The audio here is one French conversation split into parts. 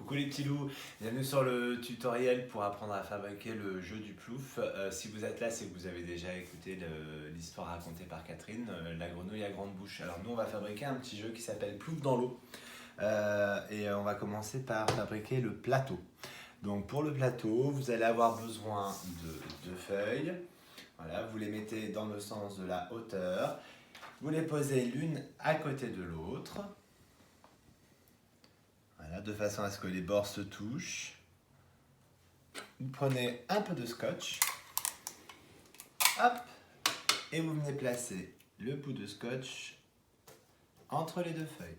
Coucou les petits loups, bienvenue sur le tutoriel pour apprendre à fabriquer le jeu du plouf. Si vous êtes là, c'est que vous avez déjà écouté l'histoire racontée par Catherine, la grenouille à grande bouche. Alors nous, on va fabriquer un petit jeu qui s'appelle Plouf dans l'eau. On va commencer par fabriquer le plateau. Donc pour le plateau, vous allez avoir besoin de deux feuilles. Voilà, vous les mettez dans le sens de la hauteur. Vous les posez l'une à côté de l'autre. Voilà, de façon à ce que les bords se touchent. Vous prenez un peu de scotch. Hop, et vous venez placer le bout de scotch entre les deux feuilles.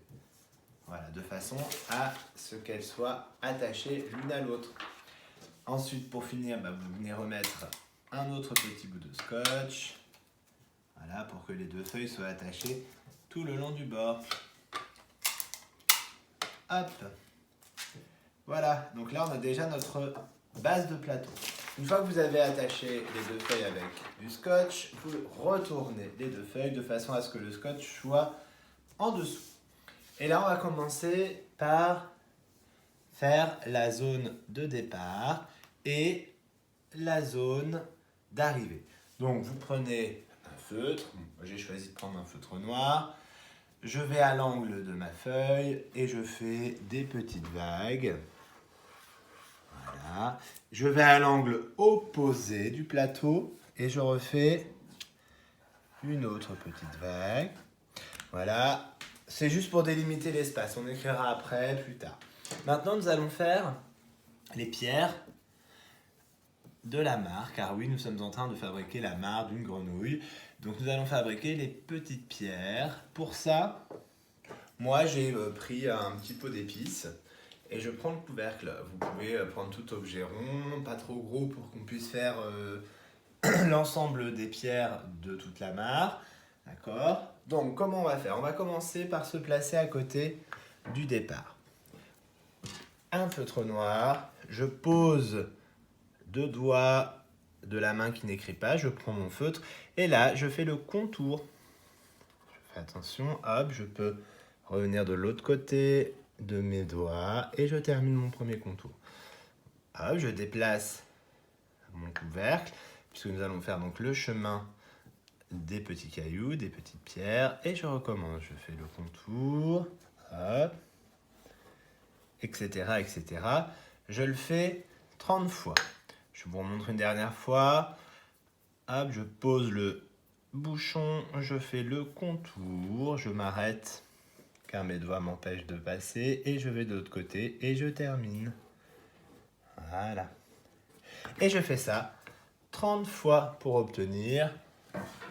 Voilà, de façon à ce qu'elles soient attachées l'une à l'autre. Ensuite, pour finir, vous venez remettre un autre petit bout de scotch. Voilà, pour que les deux feuilles soient attachées tout le long du bord. Hop. Voilà, donc là on a déjà notre base de plateau. Une fois que vous avez attaché les deux feuilles avec du scotch, vous retournez les deux feuilles de façon à ce que le scotch soit en dessous. Et là on va commencer par faire la zone de départ et la zone d'arrivée. Donc vous prenez un feutre, moi j'ai choisi de prendre un feutre noir. Je vais à l'angle de ma feuille et je fais des petites vagues. Voilà. Je vais à l'angle opposé du plateau et je refais une autre petite vague. Voilà. C'est juste pour délimiter l'espace. On écrira après, plus tard. Maintenant, nous allons faire les pierres de la mare, car oui, nous sommes en train de fabriquer la mare d'une grenouille. Donc nous allons fabriquer les petites pierres. Pour ça, moi j'ai pris un petit pot d'épices et je prends le couvercle. Vous pouvez prendre tout objet rond, pas trop gros pour qu'on puisse faire l'ensemble des pierres de toute la mare. D'accord? Donc comment on va faire? On va commencer par se placer à côté du départ. Un feutre noir, je pose deux doigts de la main qui n'écrit pas, je prends mon feutre et là je fais le contour. Je fais attention, hop, je peux revenir de l'autre côté de mes doigts et je termine mon premier contour. Hop, je déplace mon couvercle puisque nous allons faire donc le chemin des petits cailloux, des petites pierres et je recommence. Je fais le contour, hop, etc., etc. Je le fais 30 fois. Je vous remontre une dernière fois. Hop, je pose le bouchon, je fais le contour, je m'arrête car mes doigts m'empêchent de passer et je vais de l'autre côté et je termine. Voilà. Et je fais ça 30 fois pour obtenir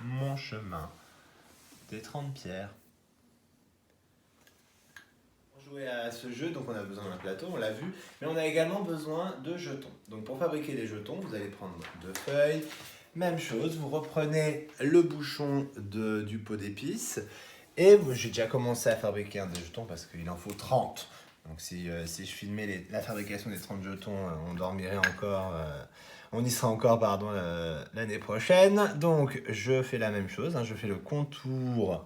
mon chemin des 30 pierres. Pour jouer à ce jeu, donc on a besoin d'un plateau, on l'a vu, mais on a également besoin de jetons. Donc pour fabriquer les jetons, vous allez prendre deux feuilles. Même chose, vous reprenez le bouchon du pot d'épices. Et j'ai déjà commencé à fabriquer un des jetons parce qu'il en faut 30. Donc si je filmais la fabrication des 30 jetons, on dormirait encore, on y sera encore l'année prochaine. Donc je fais la même chose, je fais le contour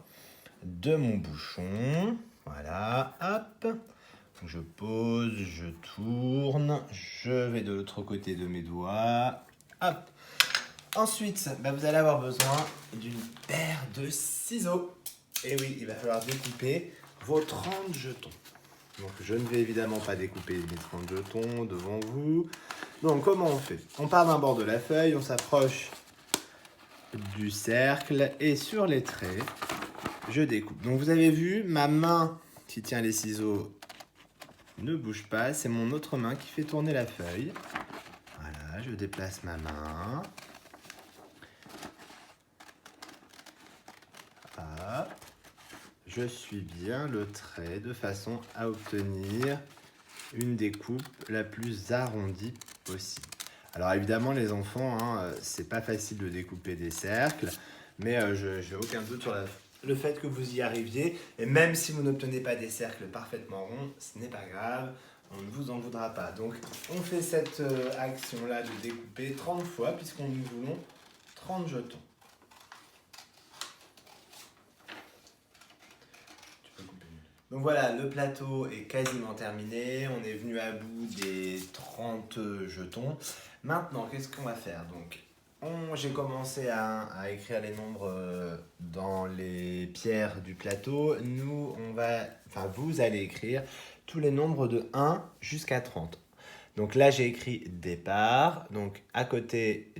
de mon bouchon. Voilà, hop. Donc je pose, je tourne, je vais de l'autre côté de mes doigts. Hop. Ensuite, vous allez avoir besoin d'une paire de ciseaux. Et oui, il va falloir découper vos 30 jetons. Donc je ne vais évidemment pas découper mes 30 jetons devant vous. Donc comment on fait? On part d'un bord de la feuille, on s'approche du cercle et sur les traits, je découpe. Donc vous avez vu, ma main qui tient les ciseaux ne bouge pas, c'est mon autre main qui fait tourner la feuille. Voilà, je déplace ma main. Hop. Je suis bien le trait de façon à obtenir une découpe la plus arrondie possible. Alors évidemment les enfants, c'est pas facile de découper des cercles, mais je n'ai aucun doute sur le fait que vous y arriviez. Et même si vous n'obtenez pas des cercles parfaitement ronds, ce n'est pas grave, on ne vous en voudra pas. Donc on fait cette action-là de découper 30 fois puisqu'on nous voulons 30 jetons. Donc voilà, le plateau est quasiment terminé. On est venu à bout des 30 jetons. Maintenant, qu'est-ce qu'on va faire? Donc, j'ai commencé à écrire les nombres dans les pierres du plateau. Vous allez écrire tous les nombres de 1 jusqu'à 30. Donc là, j'ai écrit départ. Donc à côté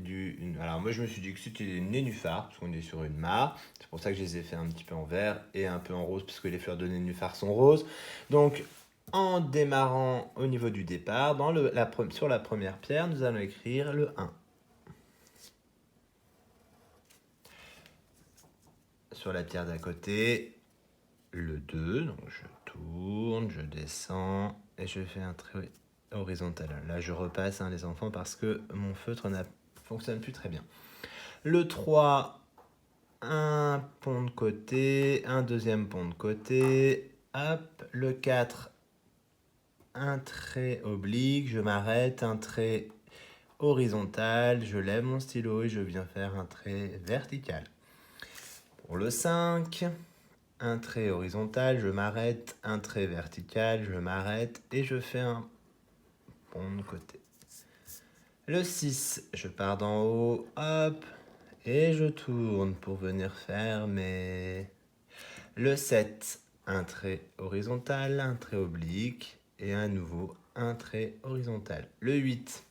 alors moi, je me suis dit que c'était des nénuphars, parce qu'on est sur une mare. C'est pour ça que je les ai fait un petit peu en vert et un peu en rose, parce que les fleurs de nénuphar sont roses. Donc en démarrant au niveau du départ, sur la première pierre, nous allons écrire le 1. Sur la pierre d'à côté, le 2. Donc je tourne, je descends et je fais un trait horizontal. Là, je repasse les enfants parce que mon feutre ne fonctionne plus très bien. Le 3, un pont de côté, un deuxième pont de côté. Hop, le 4, un trait oblique, je m'arrête, un trait horizontal, je lève mon stylo et je viens faire un trait vertical. Pour le 5, un trait horizontal, je m'arrête, un trait vertical, je m'arrête et je fais un pont de côté. Le 6, je pars d'en haut, hop, et je tourne pour venir faire Le 7, un trait horizontal, un trait oblique, et à nouveau un trait horizontal. Le 8,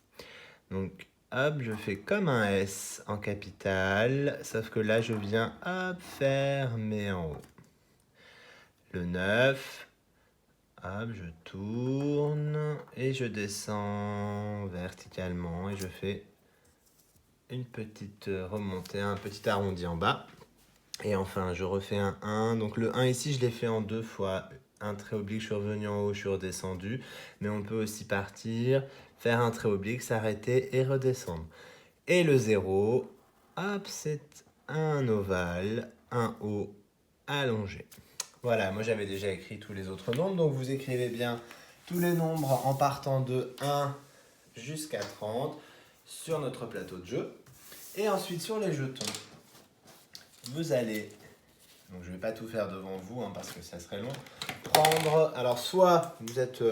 donc hop, je fais comme un S en capitale, sauf que là je viens hop, fermer en haut. Le 9, hop, je tourne et je descends verticalement et je fais une petite remontée, un petit arrondi en bas. Et enfin, je refais un 1. Donc le 1 ici, je l'ai fait en 2 fois. Un trait oblique, je suis revenu en haut, je suis redescendu. Mais on peut aussi partir, faire un trait oblique, s'arrêter et redescendre. Et le 0, hop, c'est un ovale, un haut allongé. Voilà, moi j'avais déjà écrit tous les autres nombres. Donc vous écrivez bien tous les nombres en partant de 1 jusqu'à 30 sur notre plateau de jeu. Et ensuite sur les jetons, vous allez, donc je ne vais pas tout faire devant vous parce que ça serait long, prendre, alors soit vous êtes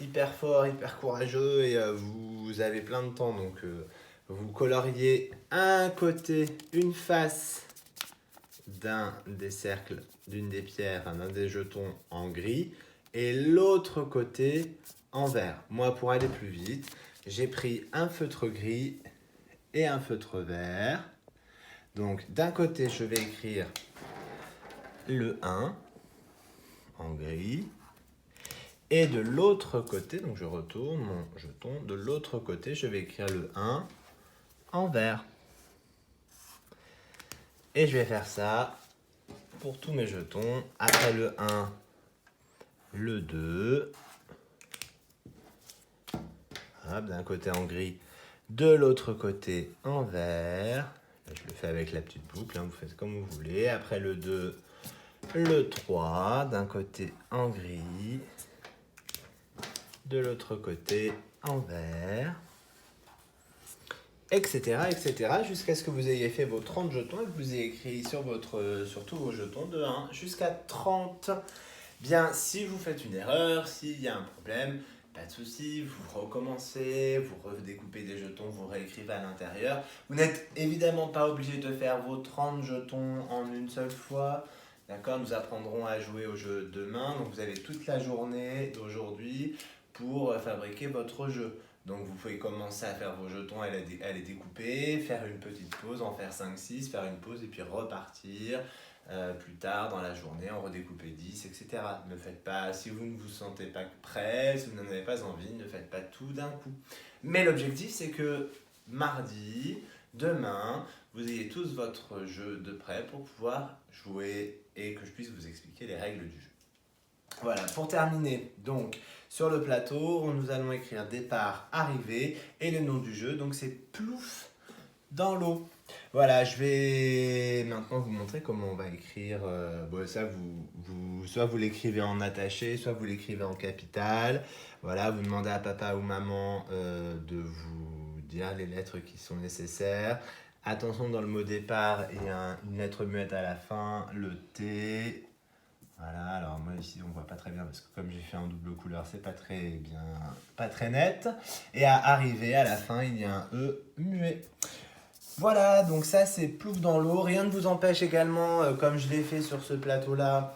hyper fort, hyper courageux et vous avez plein de temps, donc vous coloriez un côté, une face d'un des cercles, d'une des pierres, d'un des jetons en gris et l'autre côté en vert. Moi, pour aller plus vite, j'ai pris un feutre gris et un feutre vert. Donc d'un côté, je vais écrire le 1 en gris. Et de l'autre côté, donc je retourne mon jeton, de l'autre côté, je vais écrire le 1 en vert. Et je vais faire ça pour tous mes jetons. Après le 1, le 2. Hop, d'un côté en gris, de l'autre côté en vert. Là, je le fais avec la petite boucle, vous faites comme vous voulez. Après le 2, le 3, d'un côté en gris, de l'autre côté en vert, etc., etc., jusqu'à ce que vous ayez fait vos 30 jetons et que vous ayez écrit sur tous vos jetons de 1 jusqu'à 30. Bien, si vous faites une erreur, s'il y a un problème, pas de souci, vous recommencez, vous redécoupez des jetons, vous réécrivez à l'intérieur. Vous n'êtes évidemment pas obligé de faire vos 30 jetons en une seule fois. D'accord, nous apprendrons à jouer au jeu demain, donc vous avez toute la journée d'aujourd'hui pour fabriquer votre jeu. Donc vous pouvez commencer à faire vos jetons, à les découper, faire une petite pause, en faire 5-6, faire une pause et puis repartir plus tard dans la journée, en redécouper 10, etc. Ne faites pas, si vous ne vous sentez pas prêt, si vous n'en avez pas envie, ne faites pas tout d'un coup. Mais l'objectif, c'est que mardi, demain, vous ayez tous votre jeu de prêt pour pouvoir jouer et que je puisse vous expliquer les règles du jeu. Voilà, pour terminer, donc sur le plateau, nous allons écrire départ, arrivée et le nom du jeu, donc c'est plouf dans l'eau. Voilà, je vais maintenant vous montrer comment on va écrire. Ça, soit vous l'écrivez en attaché, soit vous l'écrivez en capitale. Voilà, vous demandez à papa ou maman de vous dire les lettres qui sont nécessaires. Attention, dans le mot départ, il y a une lettre muette à la fin, le T. Voilà, alors moi ici on voit pas très bien parce que comme j'ai fait en double couleur, c'est pas très bien, pas très net. Et à arriver à la fin, il y a un E muet. Voilà, donc ça c'est plouf dans l'eau. Rien ne vous empêche également, comme je l'ai fait sur ce plateau-là,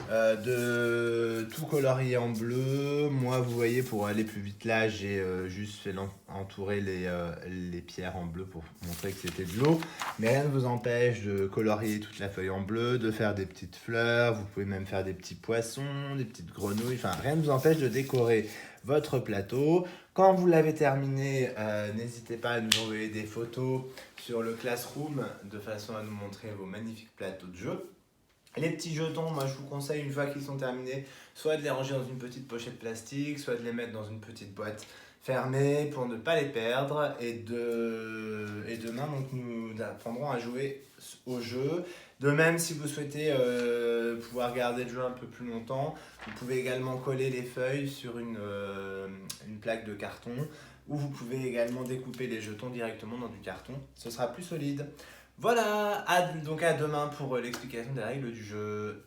de tout colorier en bleu. Moi, vous voyez, pour aller plus vite là, j'ai juste fait entourer les pierres en bleu pour montrer que c'était de l'eau. Mais rien ne vous empêche de colorier toute la feuille en bleu, de faire des petites fleurs. Vous pouvez même faire des petits poissons, des petites grenouilles. Enfin, rien ne vous empêche de décorer votre plateau. Quand vous l'avez terminé, n'hésitez pas à nous envoyer des photos sur le Classroom de façon à nous montrer vos magnifiques plateaux de jeu. Les petits jetons, moi je vous conseille une fois qu'ils sont terminés, soit de les ranger dans une petite pochette plastique, soit de les mettre dans une petite boîte fermée pour ne pas les perdre. Et demain, donc, nous apprendrons à jouer au jeu. De même, si vous souhaitez pouvoir garder le jeu un peu plus longtemps, vous pouvez également coller les feuilles sur une plaque de carton, ou vous pouvez également découper les jetons directement dans du carton. Ce sera plus solide. Voilà, donc à demain pour l'explication des règles du jeu.